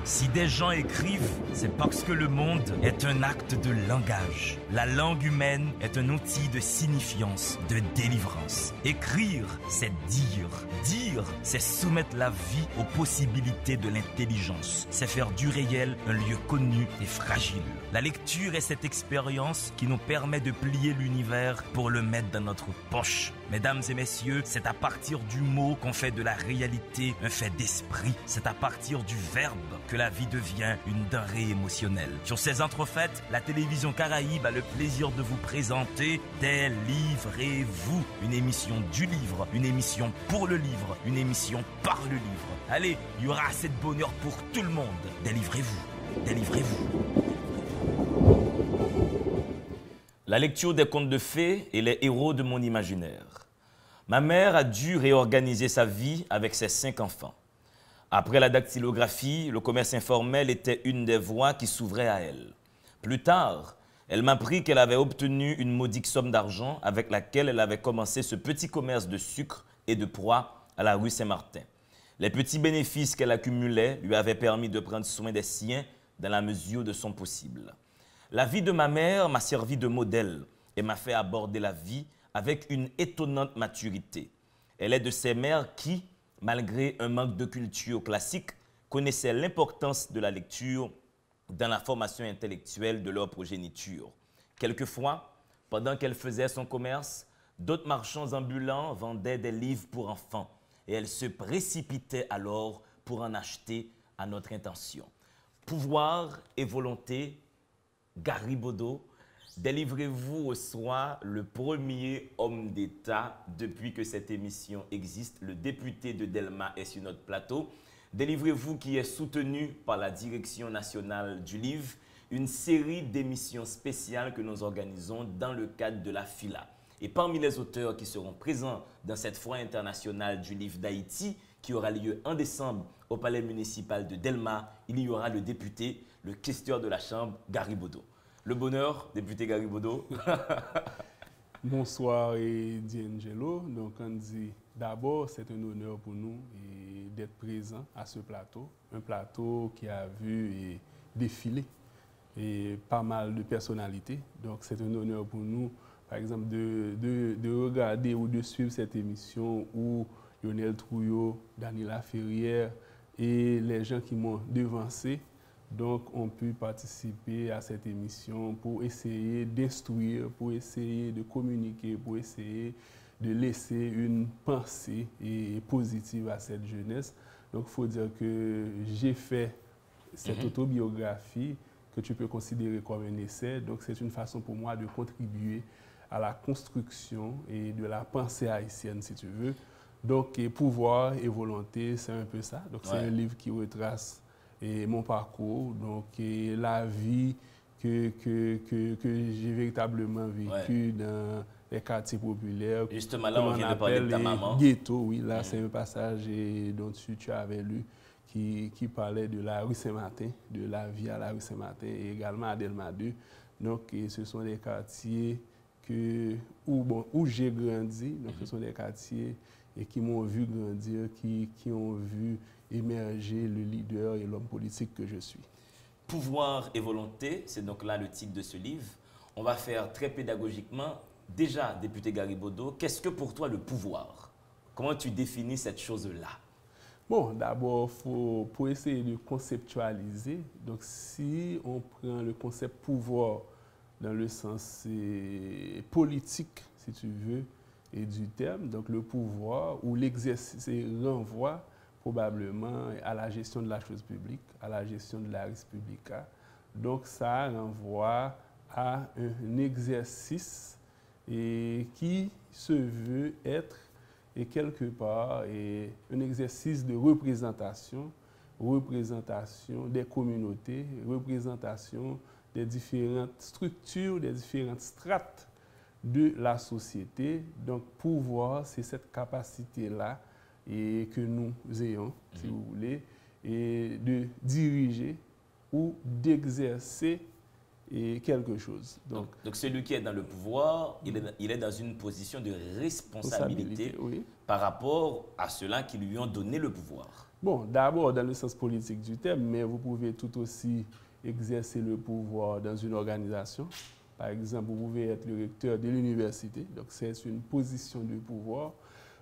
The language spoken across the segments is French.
Si des gens écrivent, c'est parce que le monde est un acte de langage. La langue humaine est un outil de signifiance, de délivrance. Écrire, c'est dire. Dire, c'est soumettre la vie aux possibilités de l'intelligence. C'est faire du réel un lieu connu et fragile. La lecture est cette expérience qui nous permet de plier l'univers pour le mettre dans notre poche. Mesdames et messieurs, c'est à partir du mot qu'on fait de la réalité un fait d'esprit. C'est à partir du verbe que la vie devient une denrée émotionnelle. Sur ces entrefaites, la télévision Caraïbe a le plaisir de vous présenter Délivrez-vous, une émission du livre, une émission pour le livre, une émission par le livre. Allez, il y aura assez de bonheur pour tout le monde. Délivrez-vous, délivrez-vous. La lecture des contes de fées et les héros de mon imaginaire. Ma mère a dû réorganiser sa vie avec ses 5 enfants. Après la dactylographie, le commerce informel était une des voies qui s'ouvrait à elle. Plus tard, elle m'apprit qu'elle avait obtenu une modique somme d'argent avec laquelle elle avait commencé ce petit commerce de sucre et de proies à la rue Saint-Martin. Les petits bénéfices qu'elle accumulait lui avaient permis de prendre soin des siens dans la mesure de son possible. La vie de ma mère m'a servi de modèle et m'a fait aborder la vie avec une étonnante maturité. Elle est de ces mères qui, malgré un manque de culture classique, connaissaient l'importance de la lecture dans la formation intellectuelle de leur progéniture. Quelquefois, pendant qu'elle faisait son commerce, d'autres marchands ambulants vendaient des livres pour enfants et elle se précipitait alors pour en acheter à notre intention. Pouvoir et volonté, Garibodo, délivrez-vous au soir le premier homme d'État depuis que cette émission existe. Le député de Delma est sur notre plateau. Délivrez-vous qui est soutenu par la Direction nationale du livre, une série d'émissions spéciales que nous organisons dans le cadre de la FILA. Et parmi les auteurs qui seront présents dans cette foire internationale du livre d'Haïti, qui aura lieu en décembre au palais municipal de Delma, il y aura le député, le questeur de la Chambre, Garibodo. Le bonheur, député Garibodo. Bonsoir D'Angelo. Donc on dit d'abord c'est un honneur pour nous d'être présent à ce plateau. Un plateau qui a vu défiler pas mal de personnalités. Donc c'est un honneur pour nous, par exemple, de regarder ou de suivre cette émission où Lionel Trouillot, Daniela Ferrière et les gens qui m'ont devancé donc ont pu participer à cette émission pour essayer d'instruire, pour essayer de communiquer, pour essayer de laisser une pensée positive à cette jeunesse. Donc il faut dire que j'ai fait cette autobiographie que tu peux considérer comme un essai. Donc c'est une façon pour moi de contribuer à la construction et de la pensée haïtienne, si tu veux. Donc pouvoir et volonté, c'est un peu ça. Donc c'est un livre qui retrace mon parcours, donc la vie que j'ai véritablement vécue dans les quartiers populaires. Justement, là, on vient de parler de ta maman. Ghetto, oui, là, c'est un passage dont tu avais lu qui parlait de la rue Saint-Martin, de la vie à la rue Saint-Martin et également à Delma 2. Donc, ce sont des quartiers où j'ai grandi. Donc, ce sont des quartiers qui m'ont vu grandir, qui ont vu émerger le leader et l'homme politique que je suis. Pouvoir et volonté, c'est donc là le titre de ce livre. On va faire très pédagogiquement. Déjà, député Garibodo, qu'est-ce que pour toi le pouvoir? Comment tu définis cette chose-là? Bon, d'abord, pour essayer de conceptualiser, donc si on prend le concept pouvoir dans le sens politique, si tu veux, et du terme, donc le pouvoir ou l'exercice renvoie probablement à la gestion de la chose publique, à la gestion de la res publica. Donc ça renvoie à un exercice qui se veut être quelque part un exercice de représentation des communautés, représentation des différentes structures, des différentes strates de la société. Donc pouvoir, c'est cette capacité-là et que nous ayons, si vous voulez, et de diriger ou d'exercer quelque chose. Donc celui qui est dans le pouvoir, il est dans une position de responsabilité oui, par rapport à ceux-là qui lui ont donné le pouvoir. Bon, d'abord dans le sens politique du terme, mais vous pouvez tout aussi exercer le pouvoir dans une organisation. Par exemple, vous pouvez être le recteur de l'université, donc c'est une position de pouvoir.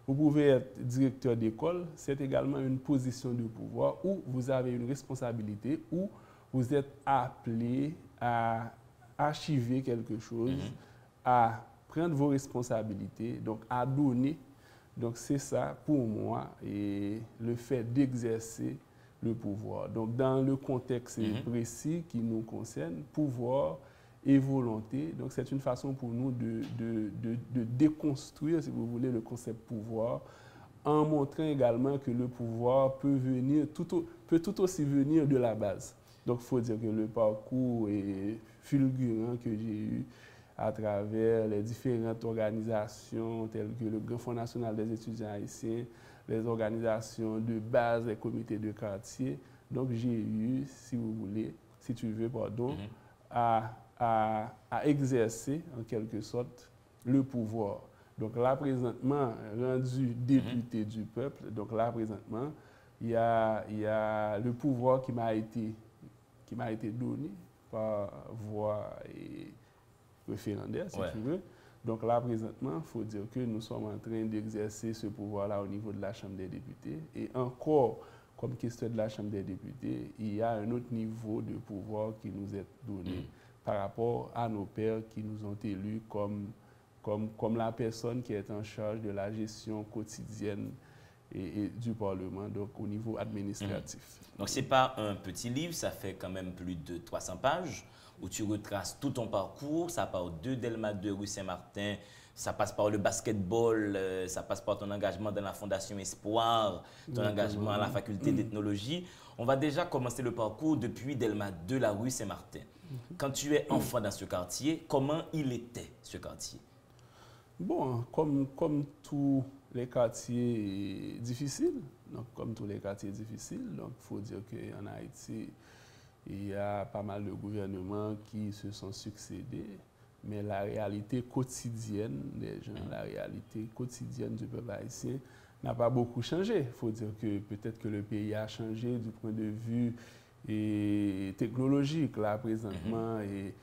Vous pouvez être directeur d'école, c'est également une position de pouvoir où vous avez une responsabilité, où vous êtes appelé à archiver quelque chose, à prendre vos responsabilités, donc à donner. Donc c'est ça pour moi et le fait d'exercer le pouvoir. Donc dans le contexte précis qui nous concerne, pouvoir et volonté, donc c'est une façon pour nous de déconstruire, si vous voulez, le concept pouvoir, en montrant également que le pouvoir peut tout aussi venir de la base. Donc il faut dire que le parcours est fulgurant que j'ai eu à travers les différentes organisations telles que le Grand Fonds national des étudiants haïtiens, les organisations de base, les comités de quartier. Donc j'ai eu, si vous voulez, si tu veux, pardon, à exercer en quelque sorte le pouvoir. Donc là, présentement, rendu député du peuple, donc là, présentement, il y a le pouvoir qui m'a été donné par voie référendaire, si tu veux. Donc là, présentement, il faut dire que nous sommes en train d'exercer ce pouvoir-là au niveau de la Chambre des députés. Et encore, comme question de la Chambre des députés, il y a un autre niveau de pouvoir qui nous est donné par rapport à nos pairs qui nous ont élus comme la personne qui est en charge de la gestion quotidienne et du Parlement, donc au niveau administratif. Donc, ce n'est pas un petit livre, ça fait quand même plus de 300 pages où tu retraces tout ton parcours. Ça part de Delma 2 rue Saint-Martin, ça passe par le basketball, ça passe par ton engagement dans la Fondation Espoir, ton engagement à la faculté d'ethnologie. On va déjà commencer le parcours depuis Delma 2, la rue Saint-Martin. Quand tu es enfant dans ce quartier, comment il était ce quartier? Bon, comme tous les quartiers difficiles, donc comme tous les quartiers difficiles, donc il faut dire qu'en Haïti, il y a pas mal de gouvernements qui se sont succédés, mais la réalité quotidienne des gens, la réalité quotidienne du peuple haïtien n'a pas beaucoup changé. Il faut dire que peut-être que le pays a changé du point de vue technologique, là, présentement, et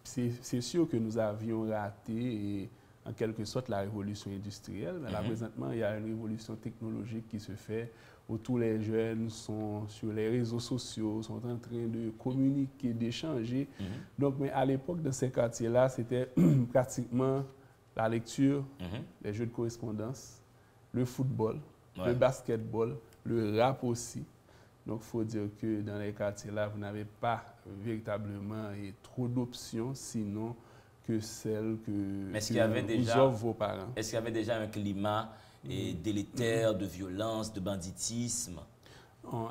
c'est sûr que nous avions raté en quelque sorte la révolution industrielle, mais là, présentement, il y a une révolution technologique qui se fait où tous les jeunes sont sur les réseaux sociaux, sont en train de communiquer, d'échanger. Donc, mais à l'époque, dans ces quartiers-là, c'était pratiquement la lecture, les jeux de correspondance, le football, le basketball, le rap aussi. Donc, il faut dire que dans les quartiers-là, vous n'avez pas véritablement trop d'options, sinon que celles que vous offrent vos parents. Est-ce qu'il y avait déjà un climat délétère de violence, de banditisme?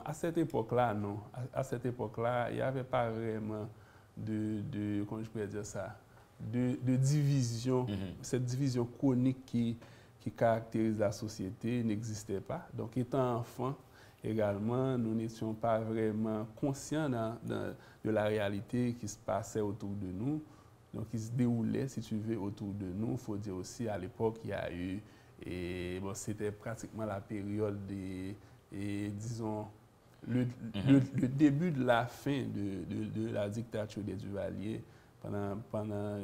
À cette époque-là, non. À cette époque-là, il n'y avait pas vraiment comment je pourrais dire ça, de division. Cette division chronique qui caractérise la société n'existait pas. Donc, étant enfant, également, nous n'étions pas vraiment conscients de la réalité qui se passait autour de nous. Donc, il se déroulait, si tu veux, autour de nous. Il faut dire aussi, à l'époque, il y a eu, c'était pratiquement la période disons, le début de la fin de la dictature des Duvalier, pendant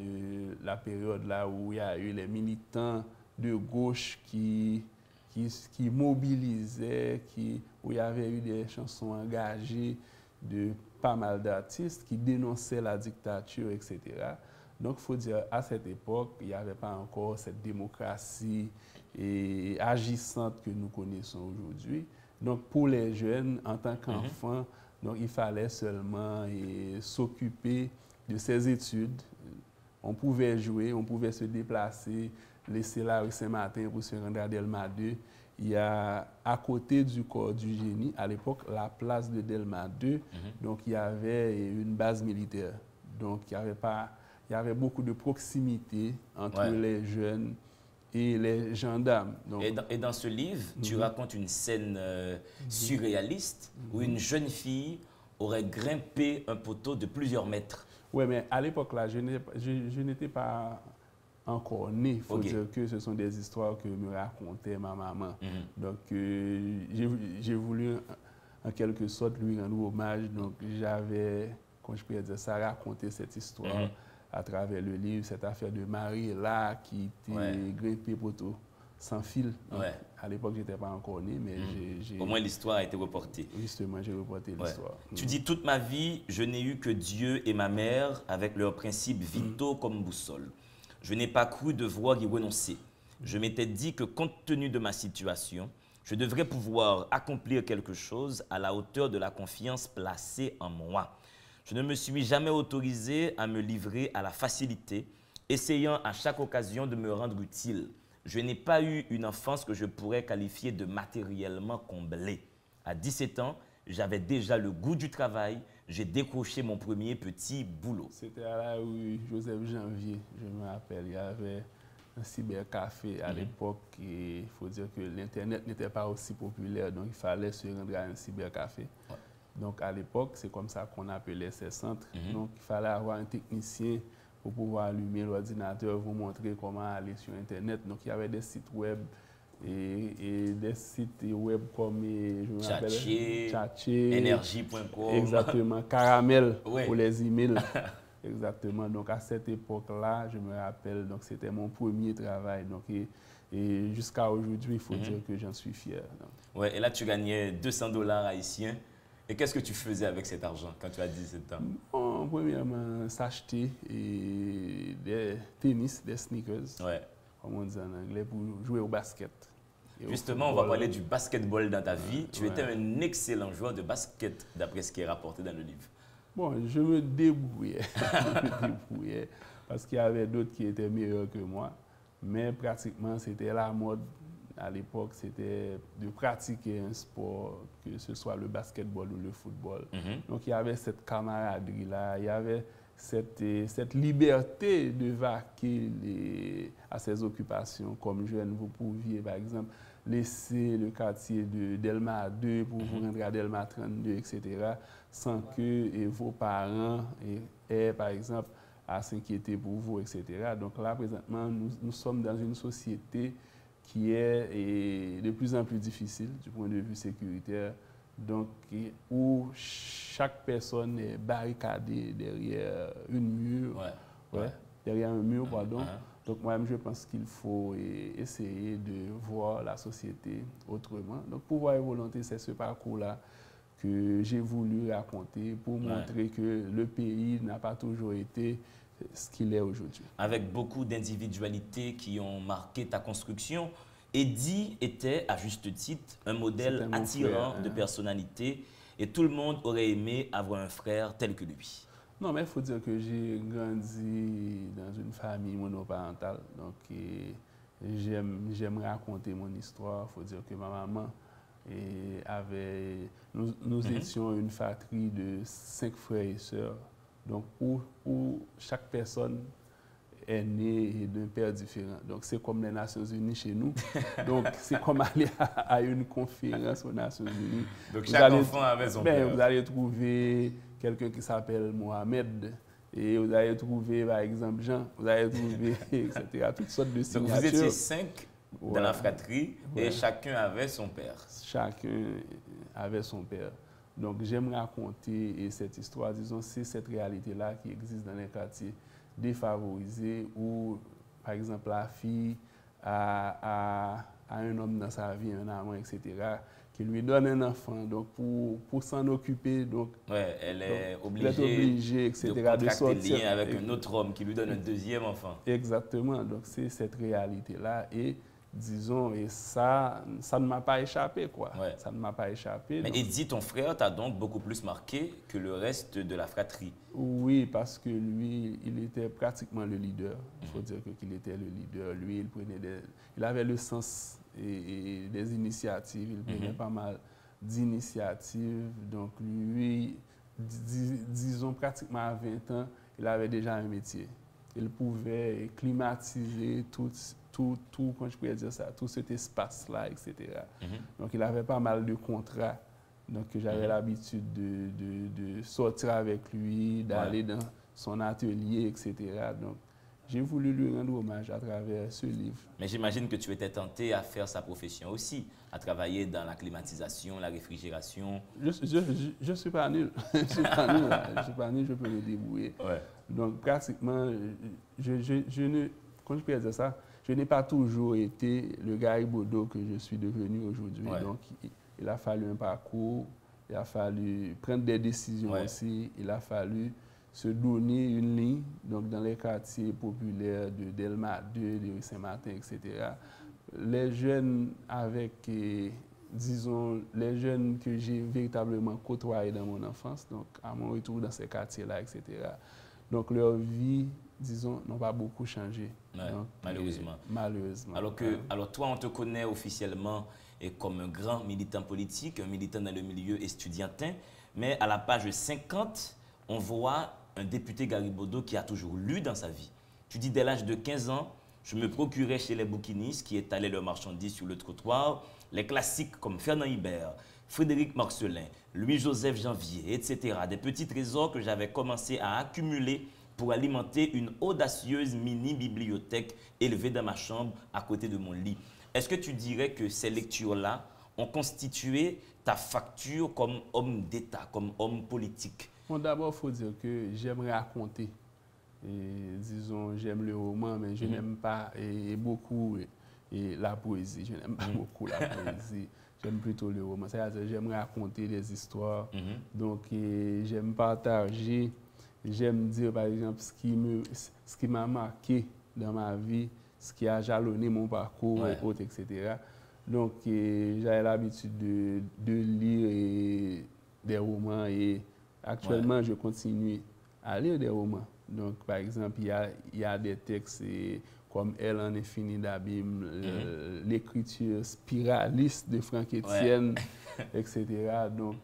la période là où il y a eu les militants de gauche qui mobilisaient, où il y avait eu des chansons engagées de pas mal d'artistes qui dénonçaient la dictature, etc. Donc, il faut dire, à cette époque, il n'y avait pas encore cette démocratie agissante que nous connaissons aujourd'hui. Donc, pour les jeunes, en tant qu'enfants, donc, il fallait seulement s'occuper de ses études. On pouvait jouer, on pouvait se déplacer, laisser la rue Saint-Martin pour se rendre à Delma 2. Il y a, à côté du corps du génie, à l'époque, la place de Delma 2. Donc, il y avait une base militaire. Donc, il y avait beaucoup de proximité entre les jeunes et les gendarmes. Donc, et dans ce livre, tu racontes une scène surréaliste où une jeune fille aurait grimpé un poteau de plusieurs mètres. Oui, mais à l'époque, là, je n'étais pas encore né. Il faut dire que ce sont des histoires que me racontait ma maman. Donc, j'ai voulu, en quelque sorte, lui rendre hommage. Donc, j'avais, quand je pourrais dire ça, raconté cette histoire à travers le livre, cette affaire de Marie-là qui était grimpée poteau sans fil. Donc, à l'époque, je n'étais pas encore né, mais au moins, l'histoire a été reportée. Justement, j'ai reporté l'histoire. Tu dis, toute ma vie, je n'ai eu que Dieu et ma mère avec leurs principes vitaux comme boussole. Je n'ai pas cru devoir y renoncer. Je m'étais dit que compte tenu de ma situation, je devrais pouvoir accomplir quelque chose à la hauteur de la confiance placée en moi. Je ne me suis jamais autorisé à me livrer à la facilité, essayant à chaque occasion de me rendre utile. Je n'ai pas eu une enfance que je pourrais qualifier de matériellement comblée. À 17 ans, j'avais déjà le goût du travail. J'ai décroché mon premier petit boulot. C'était à la rue Joseph Janvier, je me rappelle. Il y avait un cybercafé à l'époque. Il faut dire que l'Internet n'était pas aussi populaire, donc il fallait se rendre à un cybercafé. Donc à l'époque, c'est comme ça qu'on appelait ces centres. Donc il fallait avoir un technicien pour pouvoir allumer l'ordinateur, vous montrer comment aller sur Internet. Donc il y avait des sites web et des sites web comme Tchatcher, Énergie.com. Exactement, Caramel pour les emails. Exactement. Donc à cette époque-là, je me rappelle, donc c'était mon premier travail. Donc, et jusqu'à aujourd'hui, il faut dire que j'en suis fier. Ouais, et là, tu gagnais 200 $ haïtiens. Et qu'est-ce que tu faisais avec cet argent quand tu as 17 ans? Bon, premièrement, s'acheter des tennis, des sneakers, comme on dit en anglais, pour jouer au basket. Justement, on va parler du basketball dans ta vie. Tu étais un excellent joueur de basket, d'après ce qui est rapporté dans le livre. Bon, je me débrouillais, parce qu'il y avait d'autres qui étaient meilleurs que moi. Mais pratiquement, c'était la mode. À l'époque, c'était de pratiquer un sport, que ce soit le basketball ou le football. Donc, il y avait cette camaraderie-là, il y avait cette liberté de vaquer à ses occupations. Comme jeune, vous pouviez, par exemple, laisser le quartier de Delma 2 pour vous rendre à Delma 32, etc., sans que vos parents aient, par exemple, à s'inquiéter pour vous, etc. Donc là, présentement, nous sommes dans une société qui est de plus en plus difficile du point de vue sécuritaire, donc où chaque personne est barricadée derrière derrière un mur, pardon. Donc moi-même, je pense qu'il faut essayer de voir la société autrement. Donc Pouvoir et Volonté, c'est ce parcours-là que j'ai voulu raconter pour montrer que le pays n'a pas toujours été ce qu'il est aujourd'hui. Avec beaucoup d'individualités qui ont marqué ta construction, Eddie était, à juste titre, un modèle attirant de personnalité et tout le monde aurait aimé avoir un frère tel que lui. Non, mais il faut dire que j'ai grandi dans une famille monoparentale, donc j'aime raconter mon histoire. Il faut dire que ma maman nous étions une fratrie de 5 frères et sœurs. Donc, où chaque personne est née d'un père différent. Donc, c'est comme les Nations Unies chez nous. Donc, c'est comme aller à une conférence aux Nations Unies. Donc, chaque enfant avait son père. Vous allez trouver quelqu'un qui s'appelle Mohamed. Et vous allez trouver, par exemple, Jean. Vous allez trouver, etc. Toutes sortes de signatures. Donc, vous étiez 5 dans la fratrie et chacun avait son père. Chacun avait son père. Donc, j'aime raconter cette histoire, disons, c'est cette réalité-là qui existe dans les quartiers défavorisés où, par exemple, la fille a un homme dans sa vie, un amant, etc., qui lui donne un enfant. Donc, pour s'en occuper, donc, elle est obligée etc., de contracter le lien avec un autre homme qui lui donne un deuxième enfant. Exactement. Donc, c'est cette réalité-là. Et disons, et ça ne m'a pas échappé, quoi. Ça ne m'a pas échappé. Mais Eddie, ton frère, t'a donc beaucoup plus marqué que le reste de la fratrie. Oui, parce que lui, il était pratiquement le leader. Il faut dire qu'il était le leader. Lui, il avait le sens des initiatives. Il prenait pas mal d'initiatives. Donc, lui, disons, pratiquement à 20 ans, il avait déjà un métier. Il pouvait climatiser tout, quand je pourrais dire ça, tout cet espace-là, etc. Donc, il avait pas mal de contrats. Donc, j'avais l'habitude de sortir avec lui, d'aller dans son atelier, etc. Donc, j'ai voulu lui rendre hommage à travers ce livre. Mais j'imagine que tu étais tenté à faire sa profession aussi, à travailler dans la climatisation, la réfrigération. Je suis pas nul. Je suis pas nul, là. Je suis pas nul, je peux me débrouiller. Ouais. Donc, pratiquement, je ne, quand je peux dire ça, je n'ai pas toujours été le Garibodo que je suis devenu aujourd'hui. Ouais. Donc, il a fallu un parcours, il a fallu prendre des décisions Ouais. aussi, il a fallu se donner une ligne, donc dans les quartiers populaires de Delma 2, de Saint-Martin, etc. Les jeunes avec, disons, les jeunes que j'ai véritablement côtoyés dans mon enfance, donc à mon retour dans ces quartiers-là, etc. Donc leur vie, disons, n'ont pas beaucoup changé. Ouais, Donc, malheureusement. Malheureusement. Alors toi, on te connaît officiellement et comme un grand militant politique, un militant dans le milieu estudiantin, mais à la page 50, on voit un député Garibodo qui a toujours lu dans sa vie. Tu dis, dès l'âge de 15 ans, je me procurais chez les bouquinistes qui étalaient leurs marchandises sur le trottoir, les classiques comme Fernand Hibert, Frédéric Marcelin, Louis-Joseph Janvier, etc. Des petits trésors que j'avais commencé à accumuler pour alimenter une audacieuse mini-bibliothèque élevée dans ma chambre à côté de mon lit. Est-ce que tu dirais que ces lectures-là ont constitué ta facture comme homme d'État, comme homme politique? Bon, d'abord, il faut dire que j'aime raconter. Et, disons, j'aime le roman, mais je n'aime pas beaucoup la poésie. Je n'aime pas beaucoup la poésie. J'aime plutôt le roman. C'est-à-dire, j'aime raconter des histoires. Donc, j'aime partager. J'aime dire, par exemple, ce qui m'a marqué dans ma vie, ce qui a jalonné mon parcours, Ouais. et autres, etc. Donc, j'avais l'habitude de lire des romans et actuellement, Ouais. je continue à lire des romans. Donc, par exemple, il y a des textes comme Elle en infini d'Abîme, l'écriture spiraliste de Franck Etienne, etc. Donc,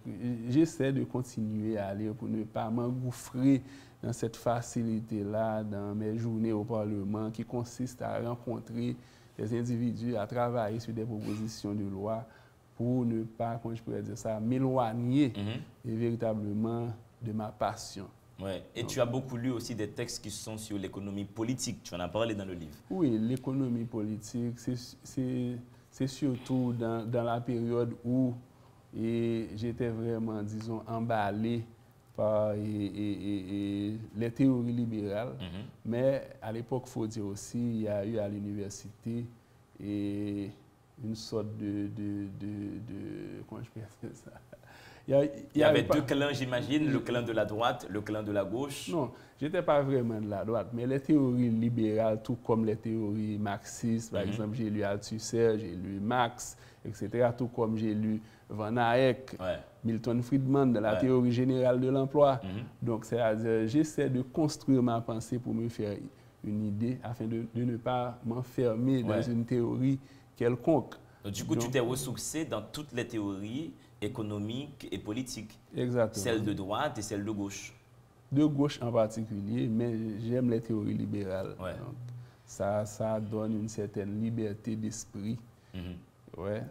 j'essaie de continuer à lire pour ne pas m'engouffrer dans cette facilité-là, dans mes journées au Parlement, qui consiste à rencontrer des individus, à travailler sur des propositions de loi pour ne pas, comment je pourrais dire ça, m'éloigner véritablement de ma passion. Ouais. Et tu as beaucoup lu aussi des textes qui sont sur l'économie politique. Tu en as parlé dans le livre. Oui, l'économie politique, c'est surtout dans la période où j'étais vraiment, disons, emballé par les théories libérales. Mais à l'époque, il faut dire aussi, il y a eu à l'université une sorte comment je peux dire ça? Il y avait deux clans, j'imagine, le clan de la droite, le clan de la gauche. Non, je n'étais pas vraiment de la droite, mais les théories libérales, tout comme les théories marxistes, par exemple, j'ai lu Althusser, j'ai lu Marx, etc., tout comme j'ai lu Van Hayek, Milton Friedman, de la théorie générale de l'emploi. Donc, c'est-à-dire, j'essaie de construire ma pensée pour me faire une idée, afin de ne pas m'enfermer dans une théorie quelconque. Donc, du coup, tu t'es ressourcé dans toutes les théories économiques et politiques. Exactement. Celle de droite et celle de gauche. De gauche en particulier, mais j'aime les théories libérales. Ouais. Donc, ça donne une certaine liberté d'esprit. Ouais.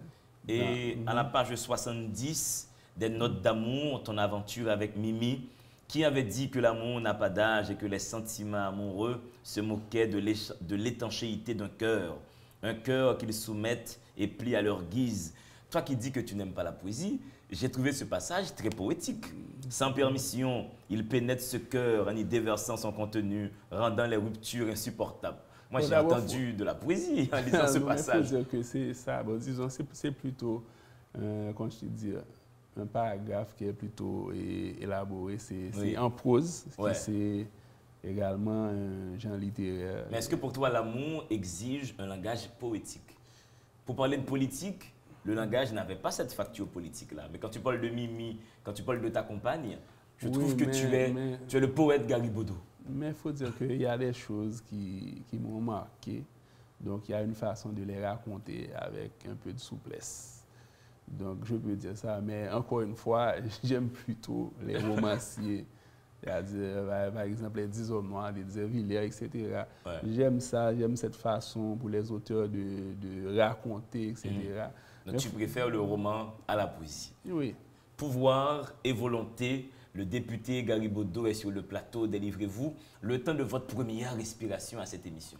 Et à la page 70, des notes d'amour, ton aventure avec Mimi, qui avait dit que l'amour n'a pas d'âge et que les sentiments amoureux se moquaient de l'étanchéité d'un cœur. Un cœur qu'ils soumettent et plient à leur guise. Toi qui dis que tu n'aimes pas la poésie, j'ai trouvé ce passage très poétique. Sans permission, il pénètre ce cœur en y déversant son contenu, rendant les ruptures insupportables. Moi, j'ai entendu de la poésie en lisant ce passage. Il faut dire que c'est ça. Bon, disons, c'est plutôt, comment je te dis, un paragraphe qui est plutôt élaboré. C'est en prose, qui c'est également un genre littéraire. Mais est-ce que pour toi, l'amour exige un langage poétique? Pour parler de politique, le langage n'avait pas cette facture politique-là. Mais quand tu parles de Mimi, quand tu parles de ta compagne, je trouve que tu es le poète Garibodo. Mais il faut dire qu'il y a des choses qui m'ont marqué. Donc, il y a une façon de les raconter avec un peu de souplesse. Donc, je peux dire ça. Mais encore une fois, j'aime plutôt les romanciers. C'est-à-dire, par exemple, les 10 hommes noirs, les Zervillers, etc. J'aime ça, j'aime cette façon pour les auteurs de raconter, etc. Donc, tu préfères le roman à la poésie. Oui. Pouvoir et volonté Le député Garibodo est sur le plateau. Délivrez-vous le temps de votre première respiration à cette émission.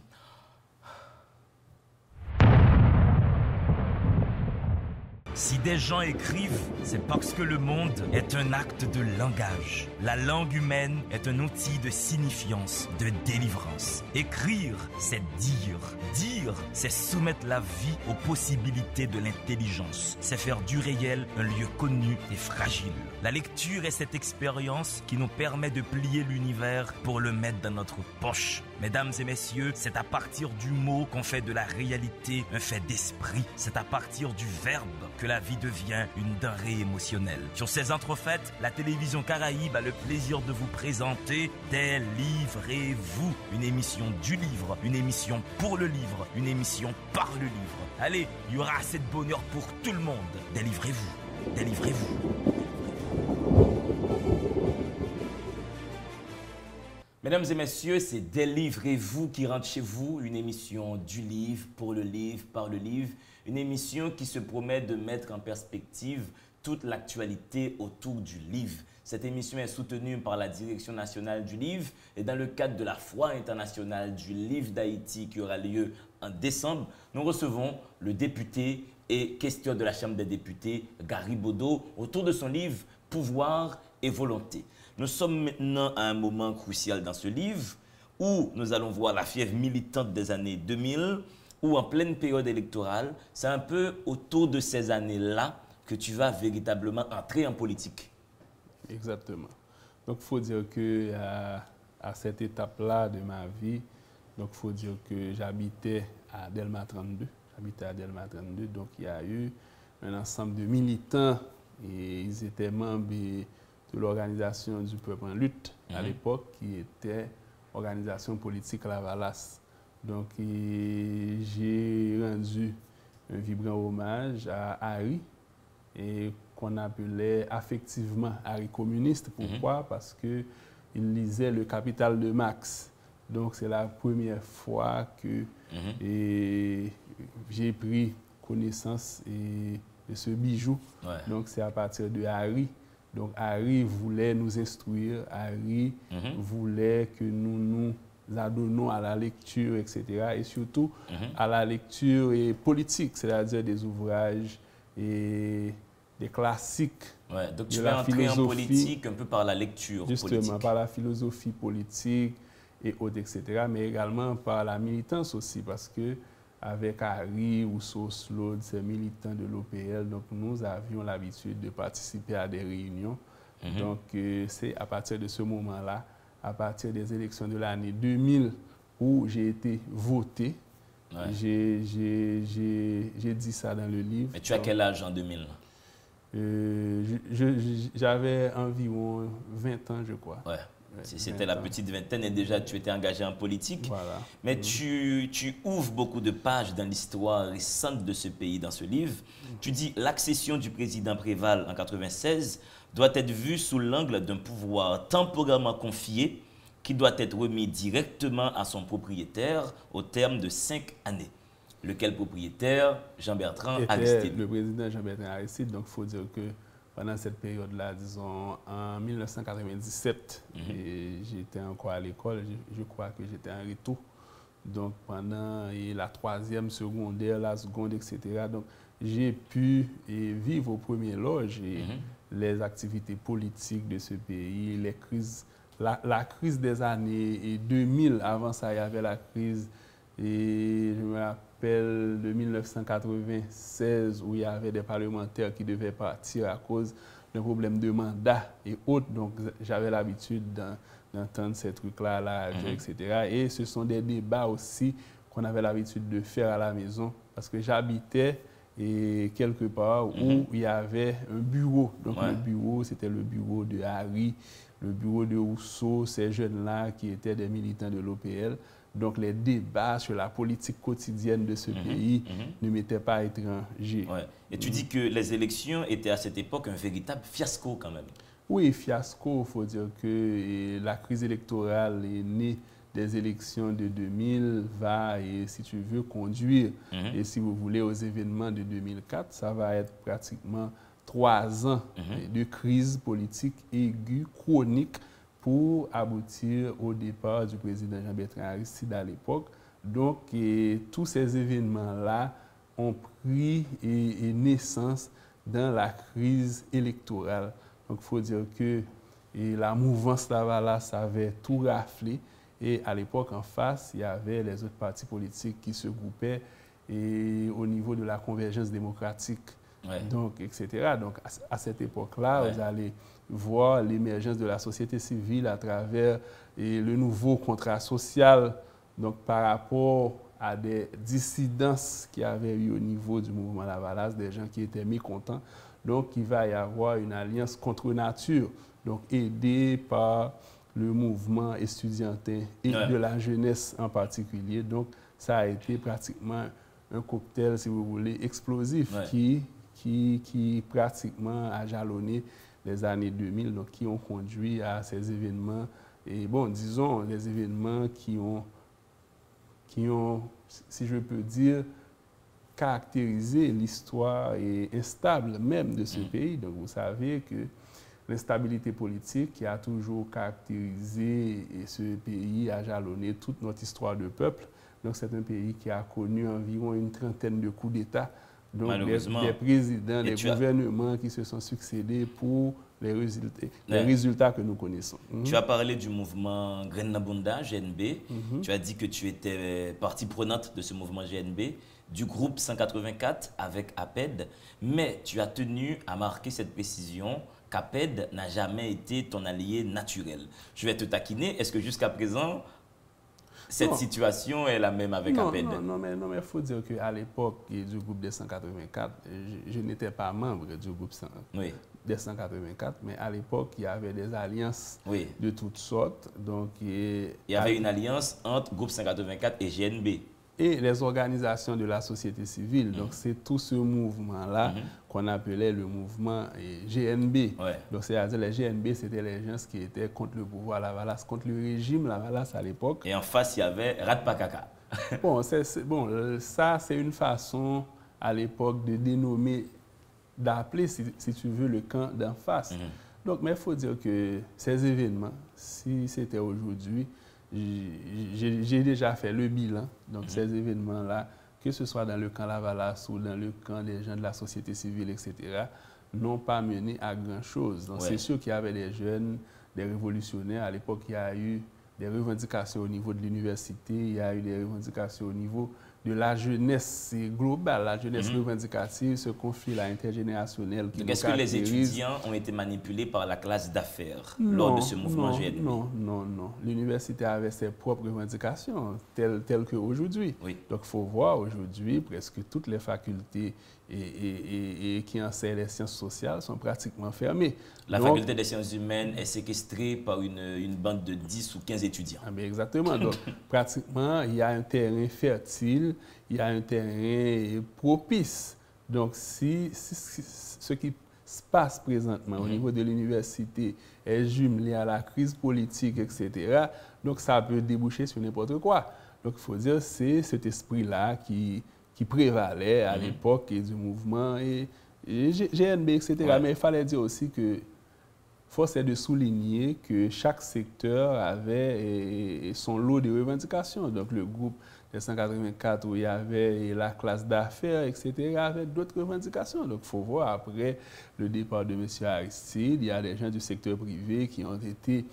Si des gens écrivent, c'est parce que le monde est un acte de langage. La langue humaine est un outil de signifiance, de délivrance. Écrire, c'est dire. Dire, c'est soumettre la vie aux possibilités de l'intelligence. C'est faire du réel un lieu connu et fragile. La lecture est cette expérience qui nous permet de plier l'univers pour le mettre dans notre poche. Mesdames et messieurs, c'est à partir du mot qu'on fait de la réalité un fait d'esprit. C'est à partir du verbe que la vie devient une denrée émotionnelle. Sur ces entrefaites, la télévision Caraïbe a le plaisir de vous présenter Délivrez-vous, une émission du livre, une émission pour le livre, une émission par le livre. Allez, il y aura assez de bonheur pour tout le monde. Délivrez-vous, délivrez-vous. Mesdames et messieurs, c'est Délivrez-vous qui rentre chez vous, une émission du livre, pour le livre, par le livre, une émission qui se promet de mettre en perspective toute l'actualité autour du livre. Cette émission est soutenue par la Direction nationale du livre et dans le cadre de la Foire internationale du livre d'Haïti qui aura lieu en décembre, nous recevons le député et questeur de la Chambre des députés, Garibodo, autour de son livre « Pouvoir et volonté ». Nous sommes maintenant à un moment crucial dans ce livre où nous allons voir la fièvre militante des années 2000, où en pleine période électorale, c'est un peu autour de ces années-là que tu vas véritablement entrer en politique. Exactement. Donc, il faut dire que à cette étape-là de ma vie, donc il faut dire que j'habitais à Delma 32. Donc il y a eu un ensemble de militants et ils étaient membres de l'organisation du peuple en lutte à l'époque, qui était organisation politique Lavalas. Donc j'ai rendu un vibrant hommage à Harry, et qu'on appelait affectivement Harry communiste. Pourquoi? Parce qu'il lisait Le Capital de Marx. Donc c'est la première fois que j'ai pris connaissance de ce bijou. Ouais. Donc c'est à partir de Harry. Donc Harry voulait nous instruire, Harry voulait que nous nous adonnons à la lecture, etc. Et surtout à la lecture politique, c'est-à-dire des ouvrages et des classiques. Ouais, donc tu vas entrer en politique un peu par la lecture justement, politique. Par la philosophie politique et autres, etc. Mais également par la militance aussi, parce que avec Harry ou Soslod, ces militants de l'OPL, donc nous avions l'habitude de participer à des réunions. Donc c'est à partir de ce moment-là, à partir des élections de l'année 2000, où j'ai été voté. Ouais. J'ai dit ça dans le livre. Mais tu as quel âge en 2000? J'avais environ 20 ans, je crois. Ouais. C'était la petite vingtaine et déjà tu étais engagé en politique. Voilà. Mais tu ouvres beaucoup de pages dans l'histoire récente de ce pays dans ce livre. Tu dis l'accession du président Préval en 1996 doit être vue sous l'angle d'un pouvoir temporairement confié qui doit être remis directement à son propriétaire au terme de 5 années. Lequel propriétaire? Jean-Bertrand Aristide. Le président Jean-Bertrand Aristide. Donc il faut dire que pendant cette période-là, disons en 1997, j'étais encore à l'école, je crois que j'étais en retour. Donc pendant la troisième secondaire, la seconde, etc. Donc j'ai pu vivre aux premières loges les activités politiques de ce pays, les crises, la crise des années 2000. Avant ça, il y avait la crise, et je me rappelle de 1996, où il y avait des parlementaires qui devaient partir à cause d'un problème de mandat et autres. Donc j'avais l'habitude d'entendre ces trucs-là à la radio, etc. Et ce sont des débats aussi qu'on avait l'habitude de faire à la maison, parce que j'habitais quelque part où il y avait un bureau. Donc le bureau, c'était le bureau de Harry, le bureau de Rousseau, ces jeunes-là qui étaient des militants de l'OPL. Donc les débats sur la politique quotidienne de ce pays ne m'étaient pas étrangers. Ouais. Et tu dis que les élections étaient à cette époque un véritable fiasco quand même. Oui, fiasco. Il faut dire que la crise électorale est née des élections de 2000, va, et si tu veux, conduire, et si vous voulez, aux événements de 2004. Ça va être pratiquement 3 ans de crise politique aiguë, chronique, pour aboutir au départ du président Jean-Bertrand Aristide à l'époque. Donc, tous ces événements-là ont pris naissance dans la crise électorale. Donc, il faut dire que la mouvance Lavalas avait tout raflé. Et à l'époque, en face, il y avait les autres partis politiques qui se groupaient au niveau de la convergence démocratique, donc, etc. Donc, à cette époque-là, vous allez voir l'émergence de la société civile à travers le nouveau contrat social, donc par rapport à des dissidences qu'il y avait eu au niveau du mouvement Lavalas, des gens qui étaient mécontents. Donc, il va y avoir une alliance contre nature, donc aidée par le mouvement estudiantin et de la jeunesse en particulier. Donc, ça a été pratiquement un cocktail, si vous voulez, explosif qui pratiquement a jalonné les années 2000, donc qui ont conduit à ces événements. Et bon, disons, des événements qui ont, si je peux dire, caractérisé l'histoire instable même de ce pays. Donc, vous savez que l'instabilité politique qui a toujours caractérisé ce pays a jalonné toute notre histoire de peuple. Donc, c'est un pays qui a connu environ une trentaine de coups d'État. Donc, des présidents, des gouvernements qui se sont succédés pour les résultats que nous connaissons. Tu as parlé du mouvement Grenabunda, GNB. Tu as dit que tu étais partie prenante de ce mouvement GNB, du groupe 184 avec APED. Mais tu as tenu à marquer cette précision qu'APED n'a jamais été ton allié naturel. Je vais te taquiner. Est-ce que jusqu'à présent, cette situation est la même avec APED? Non, mais il faut dire qu'à l'époque du groupe des 184, je n'étais pas membre du groupe des 184, mais à l'époque, il y avait des alliances de toutes sortes. Donc, il y avait une alliance entre groupe 184 et GNB. Et les organisations de la société civile. Donc, c'est tout ce mouvement-là qu'on appelait le mouvement GNB. Donc, c'est-à-dire les GNB, c'était les gens qui étaient contre le pouvoir Lavalas, contre le régime Lavalas à l'époque. Et en face, il y avait Ratpakaka. Bon, ça, c'est une façon à l'époque de dénommer, d'appeler, si tu veux, le camp d'en face. Donc, mais il faut dire que ces événements, si c'était aujourd'hui, j'ai déjà fait le bilan. Donc, ces événements-là, que ce soit dans le camp Lavalas ou dans le camp des gens de la société civile, etc., n'ont pas mené à grand-chose. Donc, c'est sûr qu'il y avait des jeunes, des révolutionnaires. À l'époque, il y a eu des revendications au niveau de l'université, il y a eu des revendications au niveau de la jeunesse globale, la jeunesse revendicative, ce conflit-là intergénérationnel qui nous caractérise. Est-ce que les étudiants ont été manipulés par la classe d'affaires lors de ce mouvement GNB? Non. L'université avait ses propres revendications, telles qu'aujourd'hui. Donc, il faut voir aujourd'hui, presque toutes les facultés qui enseignent les sciences sociales sont pratiquement fermées. La faculté des sciences humaines est séquestrée par une bande de 10 ou 15 étudiants. Exactement. Donc, pratiquement, il y a un terrain fertile, il y a un terrain propice. Donc, si ce qui se passe présentement au niveau de l'université est jumelé à la crise politique, etc., donc ça peut déboucher sur n'importe quoi. Donc, il faut dire que c'est cet esprit-là qui prévalait à l'époque du mouvement et GNB, etc. Mais il fallait dire aussi que force est de souligner que chaque secteur avait son lot de revendications. Donc, le groupe des 184, où il y avait la classe d'affaires, etc., avait d'autres revendications. Donc, il faut voir, après le départ de M. Aristide, il y a des gens du secteur privé qui ont été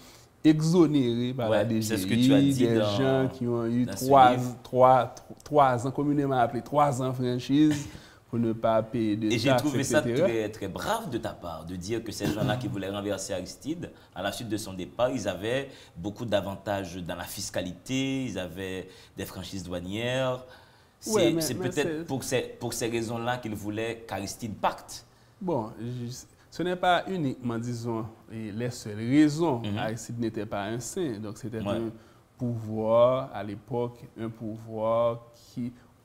exonérés par la DGI, ce que tu as dit des gens qui ont eu 3 ans, communément appelé 3 ans franchise, pour ne pas payer de taxes, et j'ai trouvé ça etc. très brave de ta part, de dire que ces gens-là qui voulaient renverser Aristide, à la suite de son départ, ils avaient beaucoup d'avantages dans la fiscalité, ils avaient des franchises douanières. C'est peut-être pour ces raisons-là qu'ils voulaient qu'Aristide parte. Bon, ce n'est pas uniquement, disons, les seules raisons. Aristide n'était pas un saint, donc c'était un pouvoir à l'époque, un pouvoir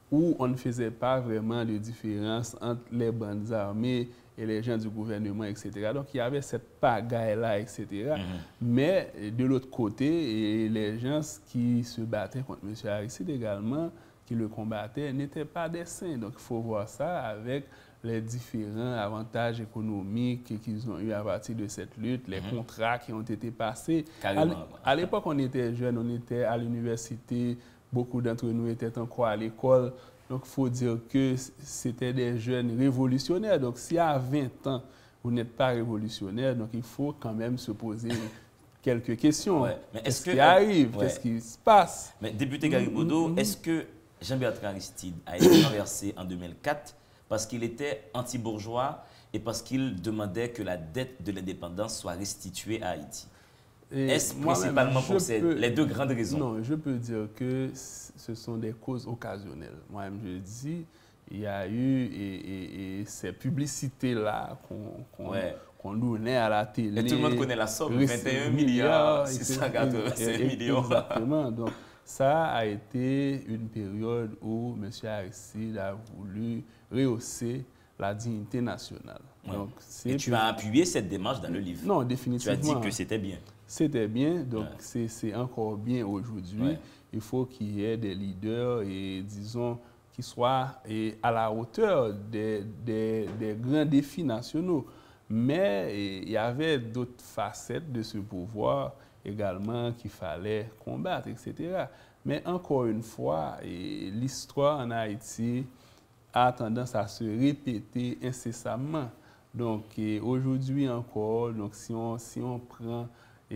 où on ne faisait pas vraiment de différence entre les bandes armées et les gens du gouvernement, etc. Donc, il y avait cette pagaille-là, etc. Mais de l'autre côté, les gens qui se battaient contre M. Aristide également, qui le combattaient, n'étaient pas des saints. Donc, il faut voir ça avec les différents avantages économiques qu'ils ont eu à partir de cette lutte, les contrats qui ont été passés. À l'époque, on était jeunes, on était à l'université, beaucoup d'entre nous étaient encore à l'école. Donc, il faut dire que c'était des jeunes révolutionnaires. Donc, si à 20 ans, vous n'êtes pas révolutionnaire, donc il faut quand même se poser quelques questions. Ouais. Qu'est-ce qui arrive? Qu'est-ce qui se passe? Mais député Garibodo, est-ce que Jean-Bertrand Aristide a été renversé en 2004 parce qu'il était anti-bourgeois et parce qu'il demandait que la dette de l'indépendance soit restituée à Haïti? Est-ce principalement pour les deux grandes raisons? Non, je peux dire que ce sont des causes occasionnelles. Moi-même, je dis, il y a eu ces publicités-là qu'on donnait à la télé. Et tout le monde connaît la somme, 21 milliards, 685 millions. Exactement. Donc, ça a été une période où M. Aristide a voulu rehausser la dignité nationale. Ouais. Donc, et tu as appuyé cette démarche dans le livre? Non, définitivement. Tu as dit que c'était bien. C'était bien, donc c'est encore bien aujourd'hui. Ouais. Il faut qu'il y ait des leaders et, disons, qui soient à la hauteur des grands défis nationaux. Mais il y avait d'autres facettes de ce pouvoir également qu'il fallait combattre, etc. Mais encore une fois, l'histoire en Haïti a tendance à se répéter incessamment. Donc aujourd'hui encore, donc, si on prend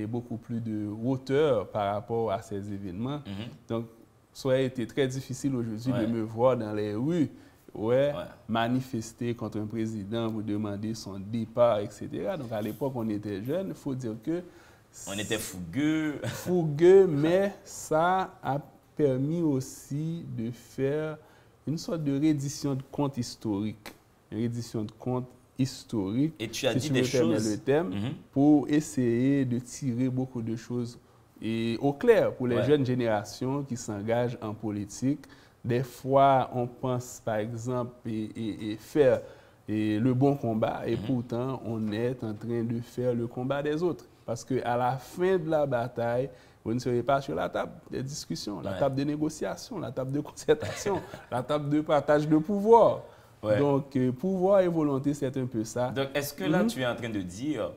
beaucoup plus de hauteur par rapport à ces événements, donc ça a été très difficile aujourd'hui de me voir dans les rues manifester contre un président pour demander son départ, etc. Donc à l'époque, on était jeunes, il faut dire que... On était fougueux. Fougueux, mais ça a permis aussi de faire une sorte de reddition de compte historique. Une reddition de compte historique, et tu as dit des choses, le thème, pour essayer de tirer beaucoup de choses au clair pour les jeunes générations qui s'engagent en politique. Des fois, on pense, par exemple, faire le bon combat, et pourtant, on est en train de faire le combat des autres. Parce qu'à la fin de la bataille, vous ne serez pas sur la table des discussions, la table de négociation, la table de concertation, la table de partage de pouvoir. Ouais. Donc, pouvoir et volonté, c'est un peu ça. Donc, est-ce que là, tu es en train de dire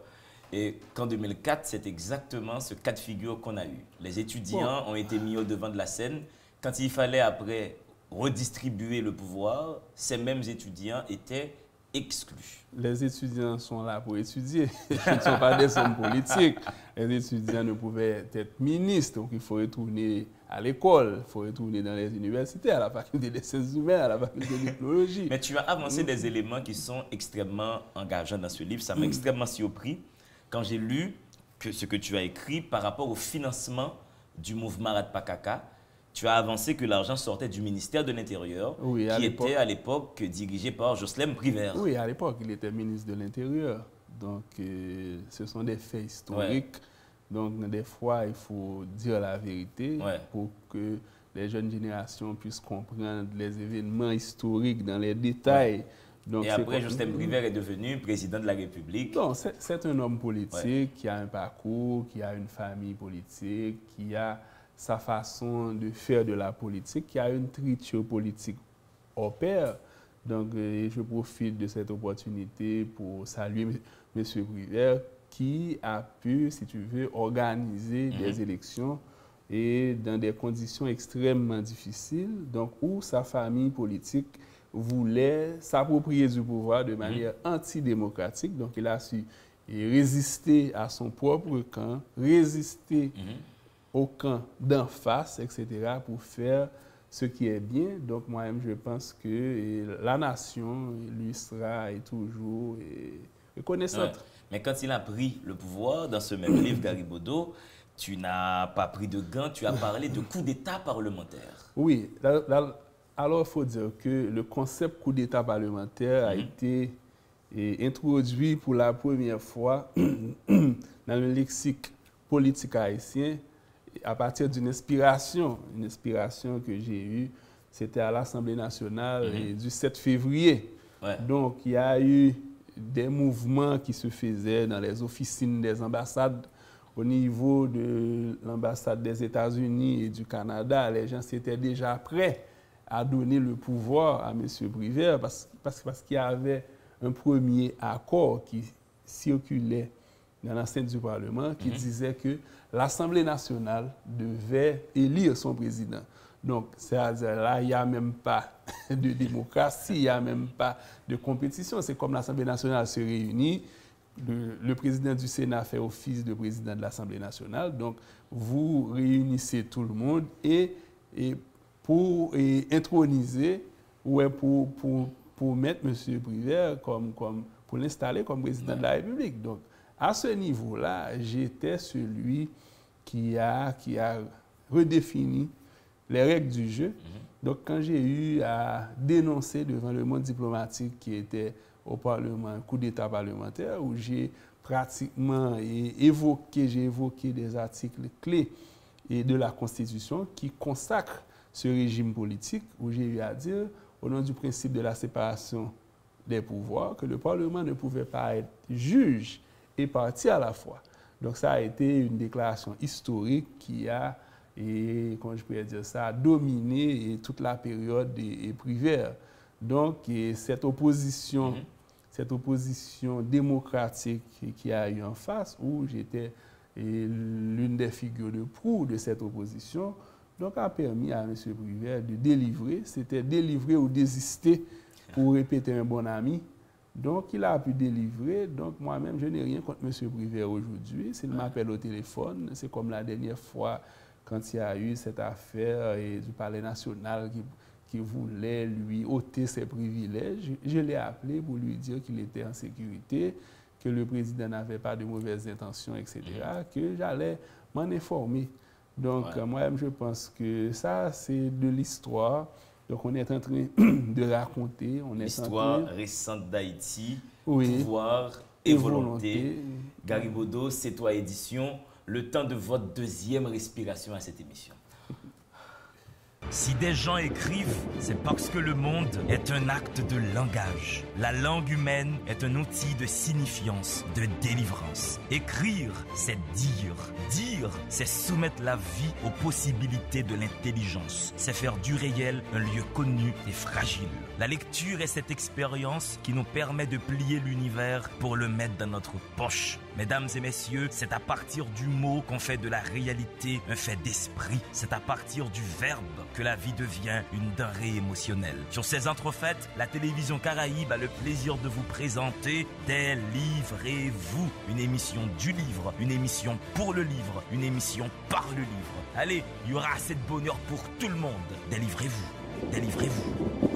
qu'en 2004, c'est exactement ce cas de figure qu'on a eu? Les étudiants ont été mis au devant de la scène. Quand il fallait après redistribuer le pouvoir, ces mêmes étudiants étaient exclus. Les étudiants sont là pour étudier. Ils ne sont pas des hommes politiques. Les étudiants ne pouvaient être ministres, donc il faut retourner à l'école, il faut retourner dans les universités, à la faculté des sciences humaines, à la faculté de technologie. Mais tu as avancé des éléments qui sont extrêmement engageants dans ce livre. Ça m'a extrêmement surpris quand j'ai lu ce que tu as écrit par rapport au financement du mouvement Ratpakaka. Tu as avancé que l'argent sortait du ministère de l'Intérieur, qui était à l'époque dirigé par Jocelyn Privert. Oui, à l'époque, il était ministre de l'Intérieur. Donc, ce sont des faits historiques. Donc, des fois, il faut dire la vérité pour que les jeunes générations puissent comprendre les événements historiques dans les détails. Donc, et après, Jocelyn Privert est devenu président de la République. Non, c'est un homme politique qui a un parcours, qui a une famille politique, qui a sa façon de faire de la politique, qui a une triture politique au pair. Donc, je profite de cette opportunité pour saluer M. Privert, qui a pu, si tu veux, organiser des élections et dans des conditions extrêmement difficiles, donc où sa famille politique voulait s'approprier du pouvoir de manière antidémocratique. Donc, il a su résister à son propre camp, résister au camp d'en face, etc., pour faire ce qui est bien. Donc, moi-même, je pense que la nation lui sera et toujours reconnaissante. Mais quand il a pris le pouvoir, dans ce même livre, Garibodo, tu n'as pas pris de gants, tu as parlé de coup d'État parlementaire. Oui, alors il faut dire que le concept coup d'État parlementaire a été introduit pour la première fois dans le lexique politique haïtien à partir d'une inspiration que j'ai eue. C'était à l'Assemblée nationale du 7 février. Donc, il y a eu des mouvements qui se faisaient dans les officines des ambassades. Au niveau de l'ambassade des États-Unis et du Canada, les gens étaient déjà prêts a donné le pouvoir à M. Privert parce qu'il y avait un premier accord qui circulait dans l'enceinte du Parlement qui disait que l'Assemblée nationale devait élire son président. Donc, c'est-à-dire là, il n'y a même pas de démocratie, il n'y a même pas de compétition. C'est comme l'Assemblée nationale se réunit, le président du Sénat fait office de président de l'Assemblée nationale. Donc, vous réunissez tout le monde et pour introniser ou pour mettre M. Privert pour l'installer comme président de la République. Donc, à ce niveau-là, j'étais celui qui a redéfini les règles du jeu. Donc, quand j'ai eu à dénoncer devant le monde diplomatique qui était au Parlement, un coup d'État parlementaire, où j'ai pratiquement évoqué des articles clés de la Constitution qui consacrent ce régime politique, où j'ai eu à dire, au nom du principe de la séparation des pouvoirs, que le Parlement ne pouvait pas être juge et partie à la fois. Donc ça a été une déclaration historique qui a, comment je pourrais dire ça, dominé toute la période des Privert. Donc cette opposition démocratique qui a eu en face, où j'étais l'une des figures de proue de cette opposition, donc a permis à M. Privert de délivrer. C'était délivrer ou désister, pour répéter un bon ami. Donc, il a pu délivrer. Donc, moi-même, je n'ai rien contre M. Privert aujourd'hui. S'il m'appelle au téléphone, c'est comme la dernière fois quand il y a eu cette affaire du Palais national qui voulait lui ôter ses privilèges. Je l'ai appelé pour lui dire qu'il était en sécurité, que le président n'avait pas de mauvaises intentions, etc., que j'allais m'en informer. Donc, moi-même, je pense que ça, c'est de l'histoire. Donc, on est en train de raconter. L'histoire récente d'Haïti, pouvoir et volonté. Garibodo, c'est toi édition. Le temps de votre deuxième respiration à cette émission. Si des gens écrivent, c'est parce que le monde est un acte de langage. La langue humaine est un outil de signifiance, de délivrance. Écrire, c'est dire. Dire, c'est soumettre la vie aux possibilités de l'intelligence. C'est faire du réel un lieu connu et fragile. La lecture est cette expérience qui nous permet de plier l'univers pour le mettre dans notre poche. Mesdames et messieurs, c'est à partir du mot qu'on fait de la réalité un fait d'esprit. C'est à partir du verbe que la vie devient une denrée émotionnelle. Sur ces entrefaites, la télévision Caraïbe a le plaisir de vous présenter Délivrez-vous, une émission du livre, une émission pour le livre, une émission par le livre. Allez, il y aura assez de bonheur pour tout le monde. Délivrez-vous, délivrez-vous.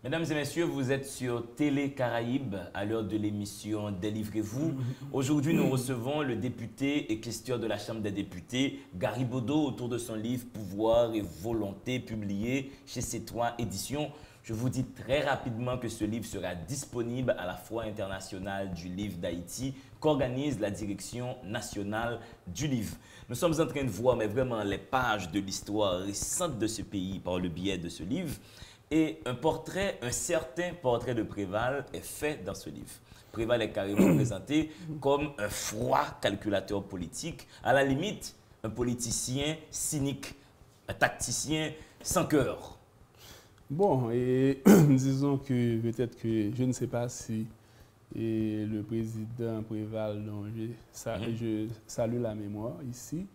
Mesdames et messieurs, vous êtes sur Télé Caraïbe à l'heure de l'émission Délivrez-vous. Aujourd'hui, nous recevons le député et questeur de la Chambre des députés, Garibodo, autour de son livre Pouvoir et volonté, publié chez C'est toi Éditions. Je vous dis très rapidement que ce livre sera disponible à la Foire internationale du livre d'Haïti qu'organise la Direction nationale du livre. Nous sommes en train de voir mais vraiment les pages de l'histoire récente de ce pays par le biais de ce livre. Et un certain portrait de Préval est fait dans ce livre. Préval est carrément présenté comme un froid calculateur politique, à la limite, un politicien cynique, un tacticien sans cœur. Bon, et disons que peut-être que je ne sais pas si le président Préval, dont je salue la mémoire ici,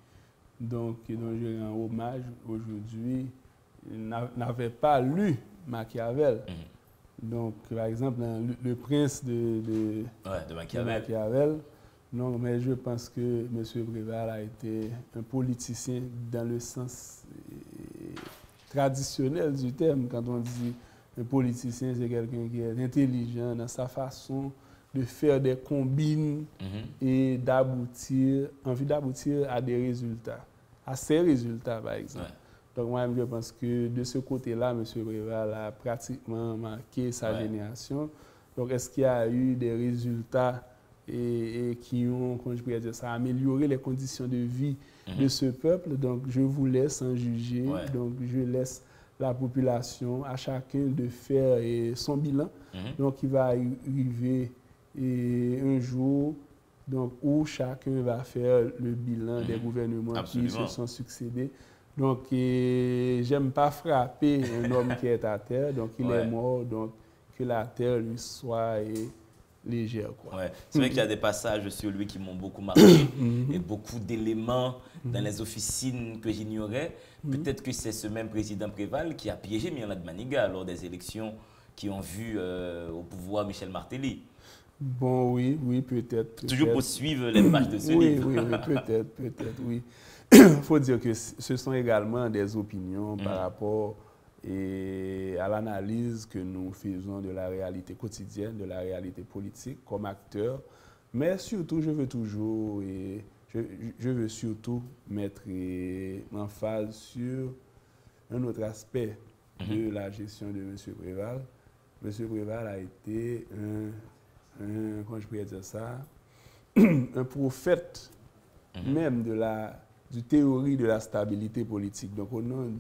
donc dont je rends hommage aujourd'hui, n'avait pas lu Machiavel. Donc, par exemple, le prince de Machiavel. Non, mais je pense que M. Préval a été un politicien dans le sens traditionnel du terme. Quand on dit un politicien, c'est quelqu'un qui est intelligent dans sa façon de faire des combines et envie d'aboutir à des résultats, à ces résultats, par exemple. Donc, moi-même, je pense que de ce côté-là, M. Préval a pratiquement marqué sa génération. Donc, est-ce qu'il y a eu des résultats qui ont, comment je pourrais dire ça, amélioré les conditions de vie de ce peuple? Donc, je vous laisse en juger. Donc, je laisse la population, à chacun de faire son bilan. Donc, il va arriver un jour donc où chacun va faire le bilan des gouvernements qui se sont succédés. Donc, j'aime pas frapper un homme qui est à terre, donc il est mort, donc que la terre lui soit légère. Ouais. C'est vrai qu'il y a des passages sur lui qui m'ont beaucoup marqué et beaucoup d'éléments dans les officines que j'ignorais. Peut-être que c'est ce même président Préval qui a piégé Mirlande Maniga lors des élections qui ont vu au pouvoir Michel Martelly. Bon, oui, peut-être. Toujours pour suivre les pages de ce livre. Oui, peut-être, oui. Il faut dire que ce sont également des opinions par rapport à l'analyse que nous faisons de la réalité quotidienne, de la réalité politique comme acteur. Mais surtout, je veux surtout mettre l'emphase sur un autre aspect de la gestion de M. Préval. M. Préval a été comment je pourrais dire ça, un prophète même du théorie de la stabilité politique. Donc, au nom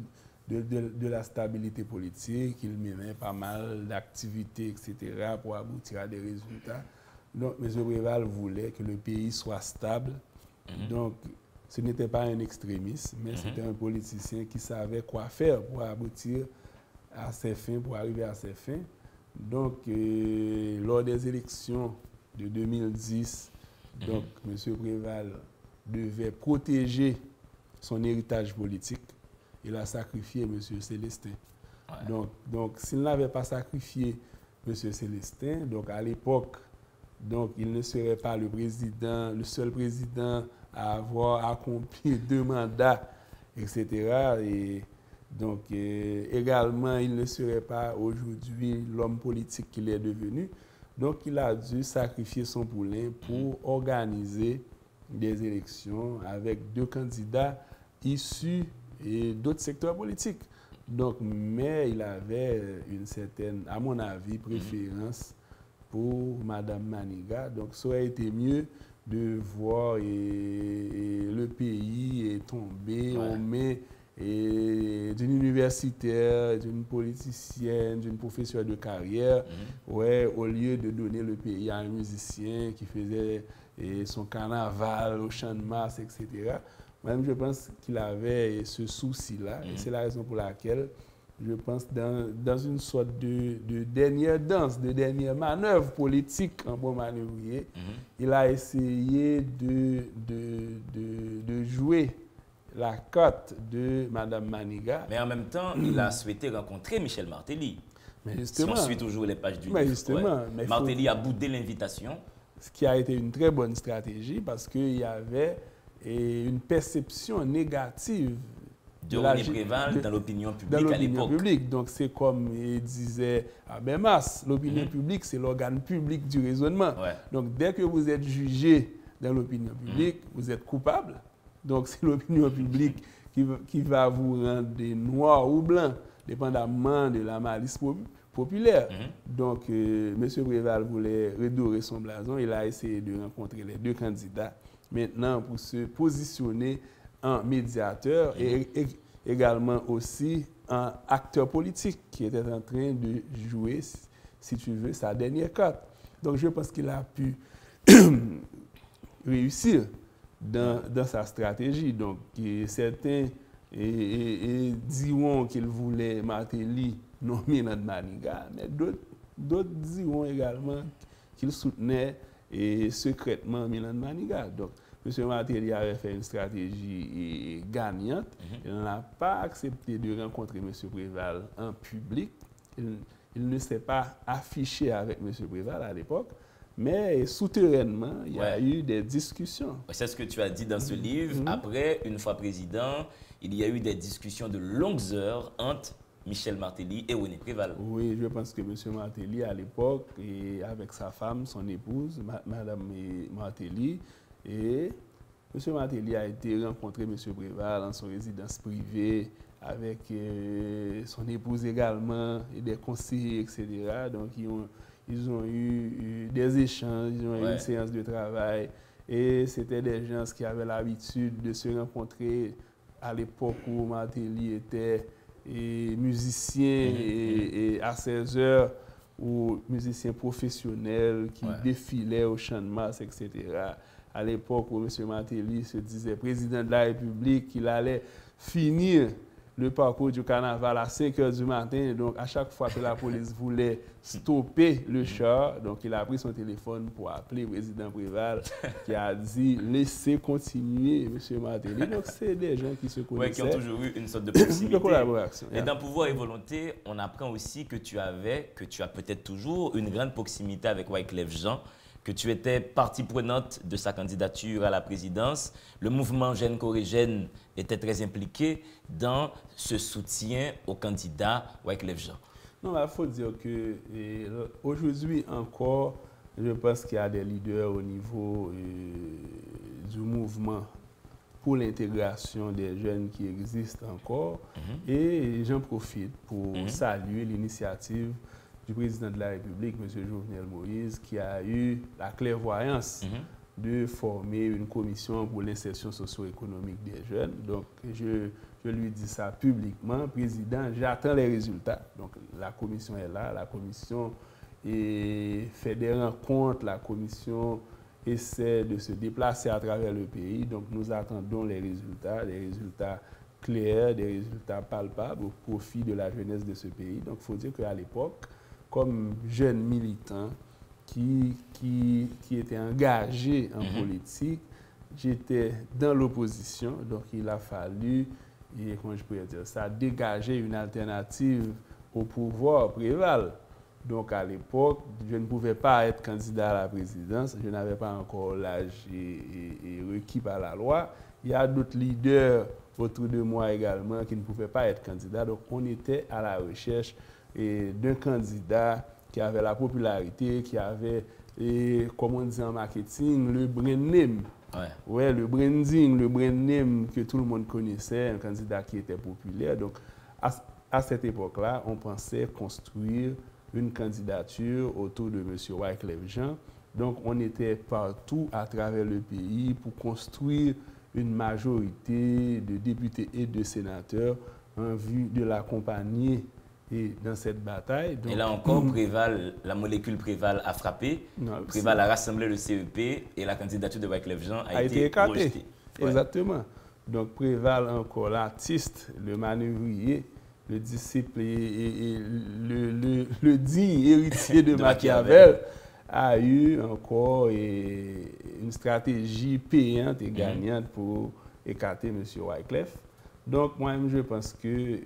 de la stabilité politique, il menait pas mal d'activités, etc., pour aboutir à des résultats. Donc, M. Préval voulait que le pays soit stable. Donc, ce n'était pas un extrémiste, mais c'était un politicien qui savait quoi faire pour aboutir à ses fins, pour arriver à ses fins. Donc, lors des élections de 2010, donc, M. Préval devait protéger son héritage politique. Il a sacrifié M. Célestin. Ouais. Donc s'il n'avait pas sacrifié M. Célestin, donc à l'époque, donc, il ne serait pas le seul président à avoir accompli 2 mandats, etc. Et donc, également, il ne serait pas aujourd'hui l'homme politique qu'il est devenu. Donc, il a dû sacrifier son poulain pour organiser des élections avec 2 candidats issus d'autres secteurs politiques. Donc, mais il avait une certaine, à mon avis, préférence pour Mme Maniga. Donc, ça aurait été mieux de voir le pays tomber aux mains d'une universitaire, d'une politicienne, d'une professeure de carrière, au lieu de donner le pays à un musicien qui faisait son carnaval au Champ de Mars, etc. Moi-même, je pense qu'il avait ce souci-là, et c'est la raison pour laquelle je pense dans une sorte de dernière danse, de dernière manœuvre politique en bon manœuvrier, il a essayé de jouer la carte de Mme Maniga. Mais en même temps, il a souhaité rencontrer Michel Martelly. Mais justement, si on suit toujours les pages du livre. Justement, mais Martelly a boudé l'invitation. Ce qui a été une très bonne stratégie parce qu'il y avait une perception négative de René Préval dans l'opinion publique à l'époque. Donc, c'est comme il disait Habermas, l'opinion publique, c'est l'organe public du raisonnement. Ouais. Donc, dès que vous êtes jugé dans l'opinion publique, vous êtes coupable. Donc, c'est l'opinion publique qui va vous rendre noir ou blanc, dépendamment de la malice populaire. Donc, M. Préval voulait redorer son blason. Il a essayé de rencontrer les 2 candidats. Maintenant, pour se positionner en médiateur et également aussi en acteur politique qui était en train de jouer, si tu veux, sa dernière carte. Donc, je pense qu'il a pu réussir dans sa stratégie. Donc, certains diront qu'il voulait Martelly nommer Mirlande Maniga, mais d'autres diront également qu'il soutenait secrètement Mirlande Maniga. Donc, M. Martelly avait fait une stratégie gagnante. Il n'a pas accepté de rencontrer M. Préval en public. Il ne s'est pas affiché avec M. Préval à l'époque. Mais souterrainement, il y a eu des discussions. C'est ce que tu as dit dans ce livre. Après, une fois président, il y a eu des discussions de longues heures entre Michel Martelly et René Préval. Oui, je pense que M. Martelly, à l'époque, avec sa femme, son épouse, Mme Martelly, et M. Martelly a été rencontrer M. Préval dans son résidence privée, avec son épouse également, et des conseillers, etc. Donc, ils ont eu des échanges, ils ont eu une séance de travail. Et c'était des gens qui avaient l'habitude de se rencontrer à l'époque où Martelly était musicien et à 16 heures, ou musicien professionnel qui défilait au Champ de Mars, etc. à l'époque où M. Martelly se disait président de la République, qu'il allait finir le parcours du carnaval à 5 h du matin. Donc, à chaque fois que la police voulait stopper le char, donc il a pris son téléphone pour appeler le président Préval, qui a dit « Laissez continuer, M. Martelly ». Donc, c'est des gens qui se connaissaient. Oui, qui ont toujours eu une sorte de proximité. De collaboration. Et dans Pouvoir et Volonté, on apprend aussi que tu as peut-être toujours une grande proximité avec Wyclef Jean, que tu étais partie prenante de sa candidature à la présidence. Le mouvement Jeunes Corégènes était très impliqué dans ce soutien au candidat Wyclef Jean. Non, il faut dire que aujourd'hui encore, je pense qu'il y a des leaders au niveau du mouvement pour l'intégration des jeunes qui existent encore. Et j'en profite pour saluer l'initiative du président de la République, M. Jovenel Moïse, qui a eu la clairvoyance de former une commission pour l'insertion socio-économique des jeunes. Donc, je lui dis ça publiquement, président, j'attends les résultats. Donc, la commission est là, la commission fait des rencontres, la commission essaie de se déplacer à travers le pays. Donc, nous attendons les résultats clairs, des résultats palpables au profit de la jeunesse de ce pays. Donc, il faut dire qu'à l'époque, comme jeune militant qui était engagé en politique, j'étais dans l'opposition, donc il a fallu, et comment je pourrais dire ça, dégager une alternative au pouvoir Préval. Donc à l'époque, je ne pouvais pas être candidat à la présidence, je n'avais pas encore l'âge requis par la loi. Il y a d'autres leaders autour de moi également qui ne pouvaient pas être candidats, donc on était à la recherche d'un candidat qui avait la popularité, qui avait, comme on dit en marketing, le brand name. Ouais, le branding, le brand name que tout le monde connaissait, un candidat qui était populaire. Donc, à cette époque-là, on pensait construire une candidature autour de M. Wyclef Jean. Donc, on était partout à travers le pays pour construire une majorité de députés et de sénateurs en vue de l'accompagner dans cette bataille. Donc, et là encore, Préval, la molécule Préval a frappé. Préval a rassemblé le CEP et la candidature de Wyclef Jean a été rejetée. Exactement. Donc Préval encore, l'artiste, le manœuvrier, le disciple et le digne héritier de Machiavel a eu encore une stratégie payante et gagnante pour écarter M. Wyclef. Donc moi-même, je pense que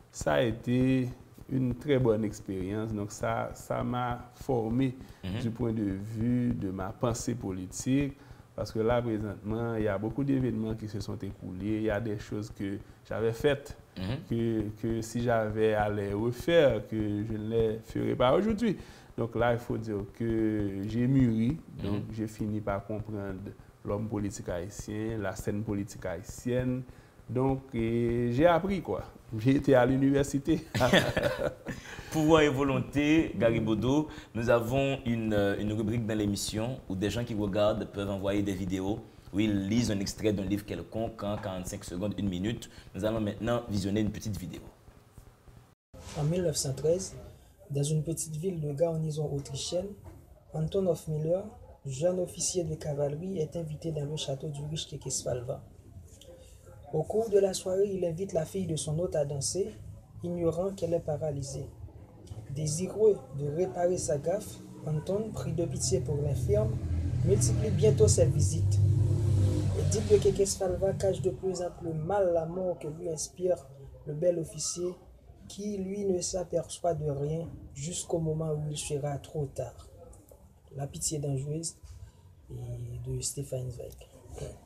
ça a été une très bonne expérience. Donc, ça m'a formé du point de vue de ma pensée politique. Parce que là, présentement, il y a beaucoup d'événements qui se sont écoulés. Il y a des choses que j'avais faites, que si j'avais à les refaire, que je ne les ferais pas aujourd'hui. Donc là, il faut dire que j'ai mûri. Donc, j'ai fini par comprendre l'homme politique haïtien, la scène politique haïtienne. Donc, j'ai appris quoi. J'ai été à l'université. Pouvoir et Volonté, Garibodo, nous avons une rubrique dans l'émission où des gens qui regardent peuvent envoyer des vidéos où ils lisent un extrait d'un livre quelconque en 45 secondes, 1 minute. Nous allons maintenant visionner une petite vidéo. En 1913, dans une petite ville de garnison autrichienne, Anton Hofmüller, jeune officier de cavalerie, est invité dans le château du riche Kekesfalva. Au cours de la soirée, il invite la fille de son hôte à danser, ignorant qu'elle est paralysée. Désireux de réparer sa gaffe, Anton, pris de pitié pour l'infirme, multiplie bientôt ses visites. Édith de Kekesfalva cache de plus en plus mal la mort que lui inspire le bel officier, qui, lui, ne s'aperçoit de rien jusqu'au moment où il sera trop tard. La pitié dangereuse de Stefan Zweig.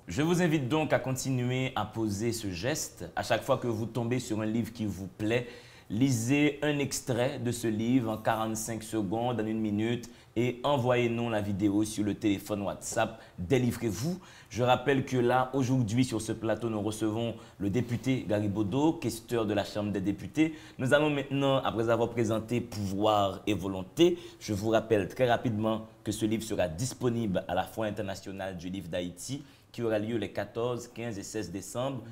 Je vous invite donc à continuer à poser ce geste. À chaque fois que vous tombez sur un livre qui vous plaît, lisez un extrait de ce livre en 45 secondes, en 1 minute et envoyez-nous la vidéo sur le téléphone WhatsApp. Délivrez-vous. Je rappelle que là, aujourd'hui, sur ce plateau, nous recevons le député Garibodo, questeur de la Chambre des députés. Nous allons maintenant, après avoir présenté Pouvoir et Volonté, je vous rappelle très rapidement que ce livre sera disponible à la Foire internationale du livre d'Haïti, qui aura lieu les 14, 15 et 16 décembre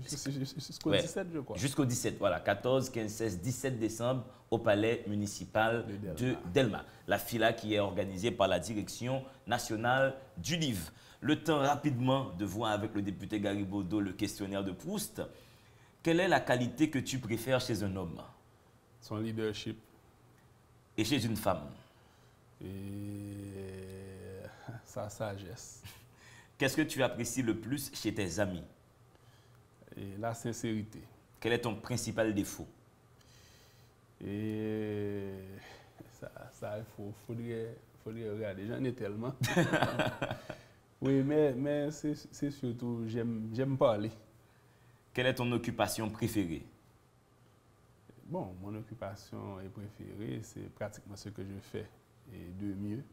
Jusqu'au Ouais. 17, je crois. Jusqu'au 17, voilà, 14, 15, 16, 17 décembre au palais municipal de Delma. La FILA qui est organisée par la Direction nationale du livre. Le temps rapidement de voir avec le député Garibaldo le questionnaire de Proust. Quelle est la qualité que tu préfères chez un homme Son leadership et chez une femme? et sa sagesse Qu'est-ce que tu apprécies le plus chez tes amis? et la sincérité. Quel est ton principal défaut? Et ça faudrait regarder. J'en ai tellement. Oui, mais c'est surtout, j'aime parler. Quelle est ton occupation préférée? Bon, mon occupation préférée, c'est pratiquement ce que je fais. Et de mieux,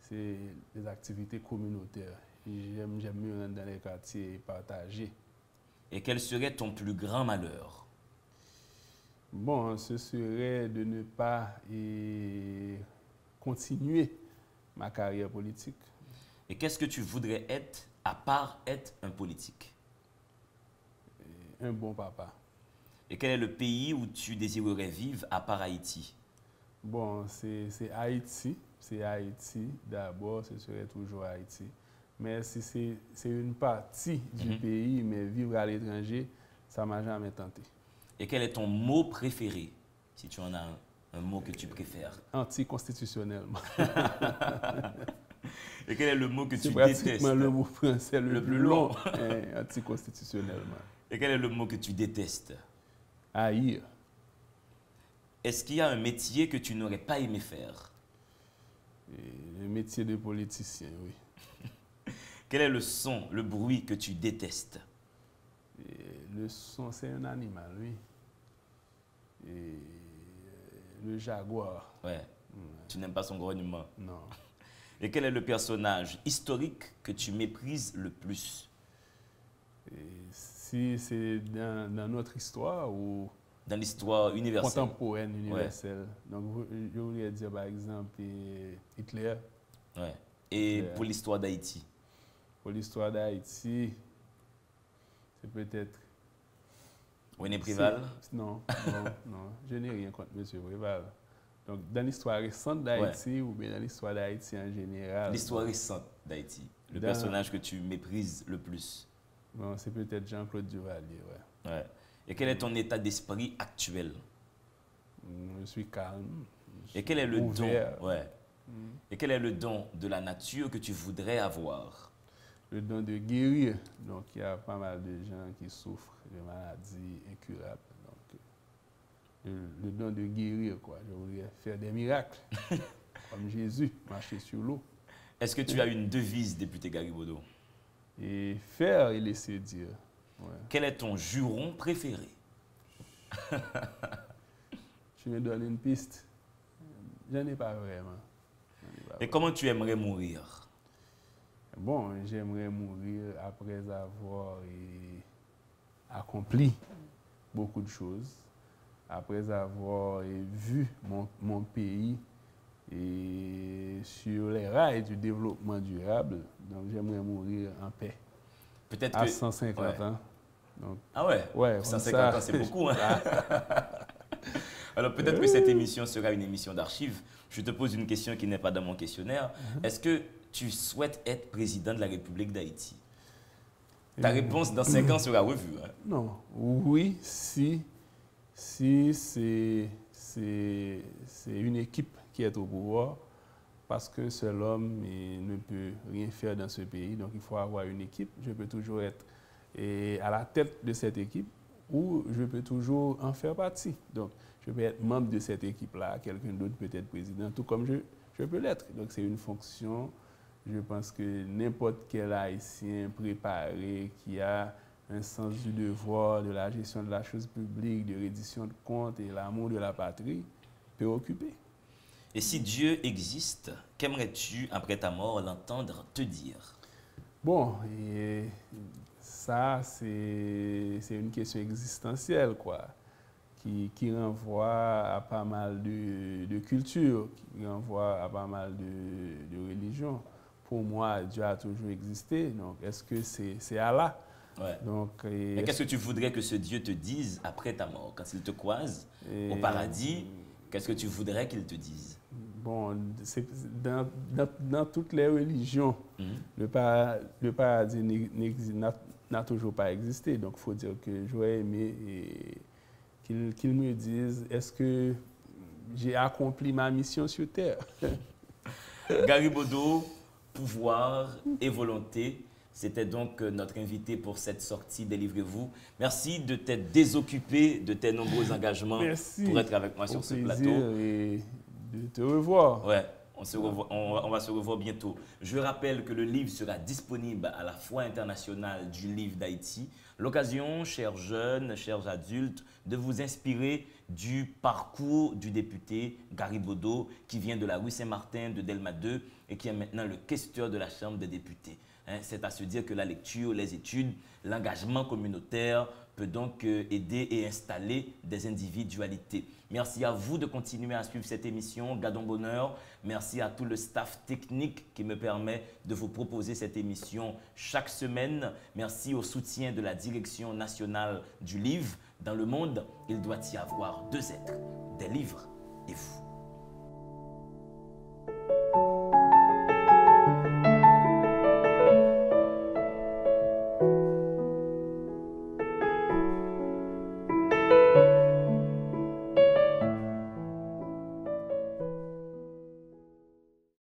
c'est les activités communautaires. Et j'aime mieux rentrer dans les quartiers et partager. Et quel serait ton plus grand malheur? Bon, ce serait de ne pas continuer ma carrière politique. Et qu'est-ce que tu voudrais être à part être un politique? Un bon papa. Et quel est le pays où tu désirerais vivre à part Haïti? Bon, c'est Haïti. C'est Haïti. D'abord, ce serait toujours Haïti. Mais si c'est une partie du pays, mais vivre à l'étranger, ça ne m'a jamais tenté. Et quel est ton mot préféré, si tu en as un mot que tu préfères? Anticonstitutionnellement. Et quel est le mot que tu C'est détestes? pratiquement le mot français le plus long. Anticonstitutionnellement. Et quel est le mot que tu détestes? Haïr. Est-ce qu'il y a un métier que tu n'aurais pas aimé faire? Le métier de politicien, oui. Quel est le son, le bruit que tu détestes? Le son, c'est un animal, oui. Et le jaguar. Ouais. Tu n'aimes pas son grognement. Non. Et quel est le personnage historique que tu méprises le plus? Si c'est dans notre histoire ou dans l'histoire universelle? Contemporaine, universelle. Ouais. Donc, je voudrais dire, par exemple, Hitler. Ouais. Et Hitler. Pour l'histoire d'Haïti? Pour l'histoire d'Haïti, c'est peut-être... René Préval? Non. Je n'ai rien contre M. Préval. Donc, dans l'histoire récente d'Haïti ou bien dans l'histoire d'Haïti en général? L'histoire récente d'Haïti. Le personnage que tu méprises le plus? Bon, c'est peut-être Jean-Claude Duvalier, ouais. Et quel est ton état d'esprit actuel? Je suis calme. Et quel est le don? Ouais. Et quel est le don de la nature que tu voudrais avoir? Le don de guérir. Donc, il y a pas mal de gens qui souffrent de maladies incurables. Donc, le don de guérir, quoi. Je voudrais faire des miracles, comme Jésus, marcher sur l'eau. Est-ce que tu as une devise, député Garibaldo? Et faire et laisser dire. Ouais. Quel est ton juron préféré? Tu me donnes une piste. Je n'en ai pas vraiment. Et comment tu aimerais mourir? Bon, j'aimerais mourir après avoir accompli beaucoup de choses, après avoir vu mon pays sur les rails du développement durable. Donc, j'aimerais mourir en paix. Peut-être à 150 ans. Donc, ah ouais, 150 ans, c'est beaucoup. Hein? Alors, peut-être que cette émission sera une émission d'archives. Je te pose une question qui n'est pas dans mon questionnaire. Est-ce que tu souhaites être président de la République d'Haïti? Ta réponse dans 5 ans sera revue. Hein? Non. Oui, si c'est une équipe qui est au pouvoir, parce qu'un seul homme ne peut rien faire dans ce pays. Donc, il faut avoir une équipe. Je peux toujours être à la tête de cette équipe ou je peux toujours en faire partie. Donc, je peux être membre de cette équipe-là, quelqu'un d'autre peut être président, tout comme je peux l'être. Donc, c'est une fonction, je pense que n'importe quel Haïtien préparé qui a un sens du devoir, de la gestion de la chose publique, de reddition de comptes et l'amour de la patrie peut occuper. Et si Dieu existe, qu'aimerais-tu, après ta mort, l'entendre te dire? Bon, et ça, c'est une question existentielle, quoi, qui renvoie à pas mal de cultures, qui renvoie à pas mal de religions. Pour moi, Dieu a toujours existé. Donc, est-ce que c'est Allah Ouais. Donc, Mais qu'est-ce que tu voudrais que ce Dieu te dise après ta mort? Quand il te croise au paradis, qu'est-ce que tu voudrais qu'il te dise? Bon, dans toutes les religions, le paradis n'a toujours pas existé. Donc, il faut dire que j'aurais aimé qu'il me dise, est-ce que j'ai accompli ma mission sur Terre? Garibodo, pouvoir et volonté, c'était donc notre invité pour cette sortie Délivrez-vous. Merci de t'être désoccupé de tes nombreux engagements pour être avec moi sur ce plateau. Et de te revoir. Ouais, on va se revoir bientôt. Je rappelle que le livre sera disponible à la Foire internationale du livre d'Haïti. L'occasion, chers jeunes, chers adultes, de vous inspirer du parcours du député Garibodo qui vient de la rue Saint-Martin de Delma 2 et qui est maintenant le questeur de la Chambre des députés. C'est à se dire que la lecture, les études, l'engagement communautaire peut donc aider et installer des individualités. Merci à vous de continuer à suivre cette émission, Gadon Bonheur. Merci à tout le staff technique qui me permet de vous proposer cette émission chaque semaine. Merci au soutien de la Direction nationale du livre. Dans le monde, il doit y avoir deux êtres, des livres et vous.